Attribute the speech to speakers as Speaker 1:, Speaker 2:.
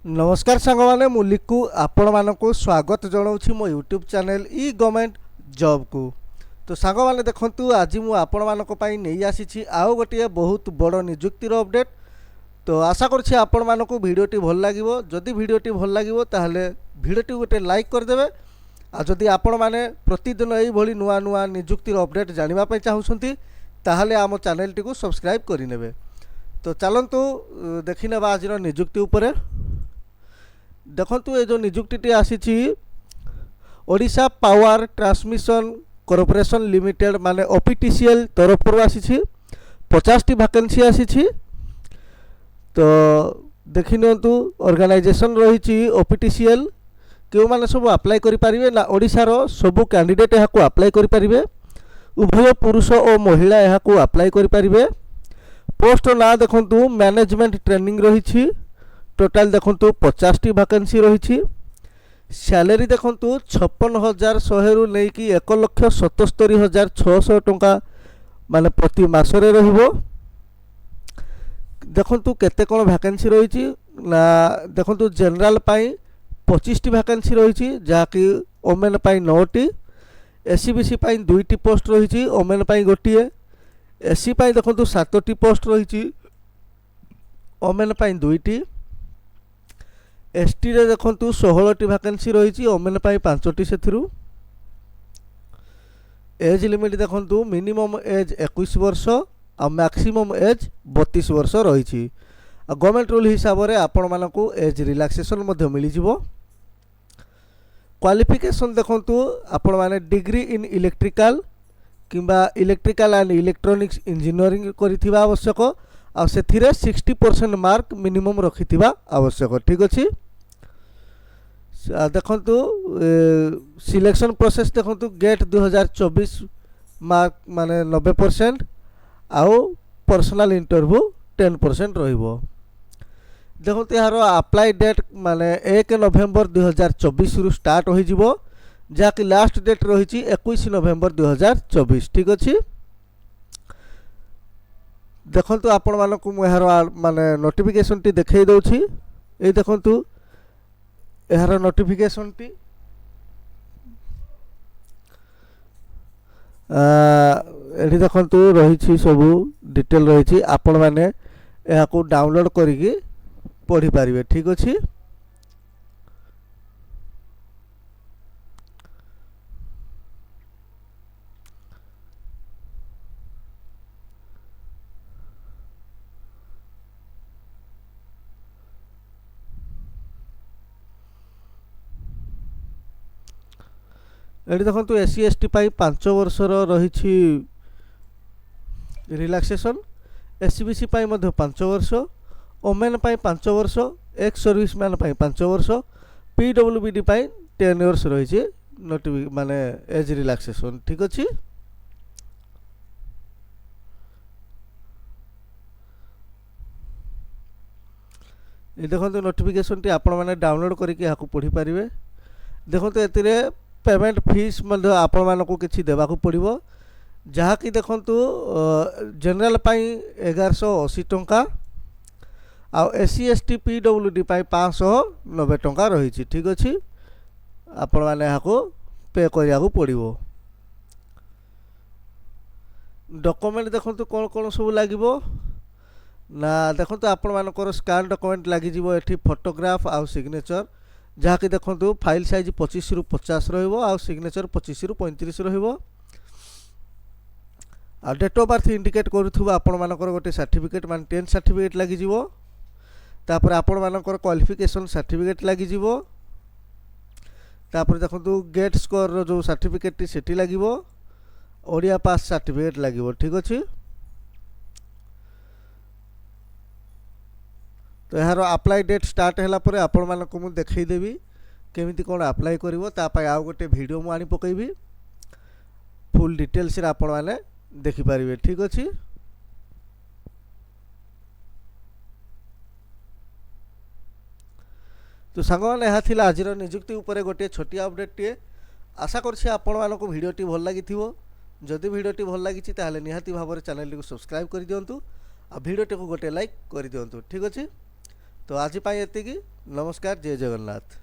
Speaker 1: नमस्कार सांगमाने मु लिकु आपण मानक स्वागत जनाऊँ मो यूट्यूब चैनल ई गवर्नमेंट जॉब को। तो सांगमाने देखंतु आज मु आपण मानक पई नहीं आसी आउ गोटे बहुत बड़ निजुक्तिर अपडेट। तो आशा करछि आपण मानक भिडियोटी भल लागिवो। जदि भिडियोटी भल लागिवो ताहले भिडियोटी गोटे लाइक करदेवे। आ जदि आपण माने प्रतिदिन एई भली नुआ नुआ निजुक्तिर अपडेट जानिबा पई चाहुछंती ताहले आम चैनल टी को सब्सक्राइब करिनेबे। तो चलंतु देखिनेबा आज निजुक्ति उपरे। देखंतु ये जो निजुक्ति आसी Odisha power transmission corporation limited माने ओपीटीसीएल तरफ आसी 50 टी वैकेंसी आसी। तो देखि नियंतु ऑर्गेनाइजेशन रही ओपीटीसीएल क्यों माने सब अप्लाई करि परिबे ना ओडिशा रो सब कैंडिडेट यहाँ को अप्लाई करि परिबे। उभय पुरुष और महिला यहाँ को अप्लाई करि परिबे। पोस्ट ना देखंतु मैनेजमेंट ट्रेनिंग रही। टोटाल देखंतु 50 टी वैकेंसी रही। सैलरी देखंतु 56,100 रु नहीं कि 1,77,600 टंका माने प्रति मासरे रहिबो। देखंतु केते कोन वैकेंसी रही ना देखंतु जनरल पाई 25 टी वैकेंसी रही जहा कि ओमेन पाई 9 टी। एससीबीसी पाई 2 टी पोस्ट रही ओमेन पाई गोटिए। एससी पाई देखंतु 7 टी पोस्ट रही ओमेन पाई 2 टी। एसटी रे देखंतु 16 टी वैकेंसी रही ओमेन पाई 5 टी। सेथिरु एज लिमिट देखंतु मिनिमम एज 21 वर्ष आ मैक्सिमम एज 32 वर्ष रही। गवर्नमेंट रूल हिसाब से आपण मानकु एज रिलैक्सेशन मध्य मिल जिवो। क्वालिफिकेशन देखंतु आपण माने डिग्री इन इलेक्ट्रिकल किंबा इलेक्ट्रिकल एंड इलेक्ट्रॉनिक्स इंजीनियरिंग करिथिबा आवश्यक आ सेथिरे 60% मार्क मिनिमम रखिथिबा आवश्यक। ठीक अछि। देखंतु सिलेक्शन प्रोसेस देखंतु गेट 2024 मार्क माने 90% आउ पर्सनल इंटरव्यू 10% रहिबो। देखंतु यार अप्लाई डेट माने 1 नवेम्बर 2024 रु स्टार्ट हो जिवो जहा कि लास्ट डेट रही 21 नवेम्बर 2024। ठीक अछि। देखंतु आपण मानकु मु यार माने नोटिफिकेशन टी देखै दउछि। ए देखंतु यार नोटिफिकेशन टी एठी देखंतु रही सबू डिटेल रही आपण माने यहाँ को डाउनलोड करिकी पढ़ी पारिबे। ठीक अछि। एटी देखंतु एससी एसटी पाई 5 वर्षर रही रिलैक्सेशन। एससीबीसी पाई मध्य 5 वर्ष। ओमेन पाई 5 वर्ष। एक्स सर्विस मैन पाई 5 वर्ष। पीडब्ल्यूबीडी पाई 10 इयर्स रही नोटिफि माने एज रिलैक्सेशन। ठीक अछि। ये देखंतु नोटिफिकेशन टी आपण माने डाउनलोड करके यहाँ पढ़ी पारिबे। देखंतु एतिरे पेमेंट फीस मध्य आपण मानकु किछि देबाकू पड़िबो जहा कि देखंतु जनरल पाई 1180 टंका आ एससी एसटी पीडब्ल्यूडी पाई 590 टंका रही। ठीक अछि। आपण माने याको पे करियाकू पड़िबो। डॉक्यूमेंट देखंतु कोन कोन सब लागिबो ना देखंतु आपण मानकर स्कैन डॉक्यूमेंट लागि जिवो। एठी फोटोग्राफ आ सिग्नेचर जहा कि देखंतु फाइल साइज 25 रु 50 रहिबो आ सिग्नेचर 25 रु 35 रहिबो। आ डेट ऑफ बर्थ इंडिकेट करूथुबा आपण मानकर गोटे सर्टिफिकेट मान 10 सर्टिफिकेट लागि जिवो। तापर आपण मानकर क्वालिफिकेशन सर्टिफिकेट लागि जिवो। तापर देखंतु गेट स्कोर रो जो सर्टिफिकेट टी सेठी लागिवो। ओडिया पास सर्टिफिकेट लागिवो। ठीक अछि। तो यार अप्लाई डेट स्टार्ट है पर आपण मानक मु देखै देबी केमिति कोन अप्लाई करिवो ता पय आ गोटे वीडियो मु आनी पकैबी फुल डिटेल्स रे आपण माने देखि परिबे। ठीक अछि। तो सांग माने ଏହା थिला आजिर नियुक्ति उपरे गोटे छोटिया अपडेट टे। आशा करछि आपण मानक भिडियोटी भल लागिथिवो। जदि भिडियोटी भल लागिछि ताहले निहाती भाबरे चैनल को सब्सक्राइब करि दियंतु आ भिडियोटी को गोटे लाइक करि दियंतु। ठीक अछि। तो आज एतिकी। नमस्कार, जय जगन्नाथ।